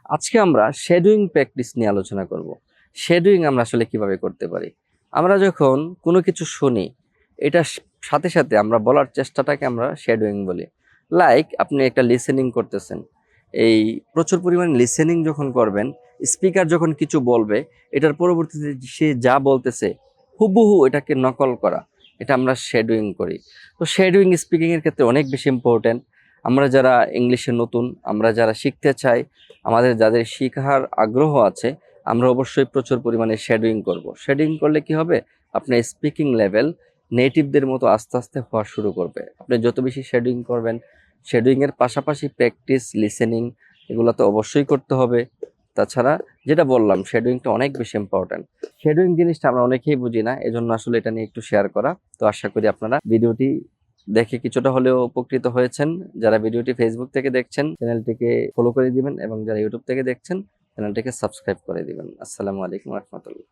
আজকে আমরা শেডোয়িং প্র্যাকটিস নিয়ে আলোচনা করব। শেডোয়িং আমরা আসলে কিভাবে করতে পারি। আমরা যখন কোনো কিছু শুনি, এটার সাথে সাথে আমরা বলার চেষ্টাটাকে আমরা শেডোয়িং বলি। লাইক আপনি একটা লিসেনিং করতেছেন, এই প্রচুর পরিমাণে লিসেনিং যখন করবেন, স্পিকার যখন কিছু বলবে, এটার পরবর্তীতে সে যা বলতেছে হুবহু এটাকে নকল করা, এটা আমরা শেডোয়িং করি। তো শেডোয়িং স্পিকিংয়ের ক্ষেত্রে অনেক বেশি ইম্পর্ট্যান্ট। আমরা যারা ইংলিশে নতুন, আমরা যারা শিখতে চাই, আমাদের যাদের শেখার আগ্রহ আছে, আমরা অবশ্যই প্রচুর পরিমাণে শেডোয়িং করব। শেডোয়িং করলে কি হবে, আপনার স্পিকিং লেভেল নেটিভদের মতো আস্তে আস্তে হওয়া শুরু করবে। আপনি যত বেশি শেডোয়িং করবেন, শেডোয়িংয়ের পাশাপাশি প্র্যাকটিস, লিসেনিং এগুলো তো অবশ্যই করতে হবে। তাছাড়া যেটা বললাম, শেডোয়িংটা অনেক বেশি ইম্পর্ট্যান্ট। শেডোয়িং জিনিসটা আমরা অনেকেই বুঝি না, এজন্য আসলে এটা নিয়ে একটু শেয়ার করা। তো আশা করি আপনারা ভিডিওটি দেখে কিছুটা হলেও উপকৃত হয়েছেন। যারা ভিডিওটি ফেসবুক থেকে দেখছেন, চ্যানেলটিকে ফলো করে দিবেন, এবং যারা ইউটিউব থেকে দেখছেন, চ্যানেলটিকে সাবস্ক্রাইব করে দিবেন। আসসালামু আলাইকুম রহমতুল্লাহ।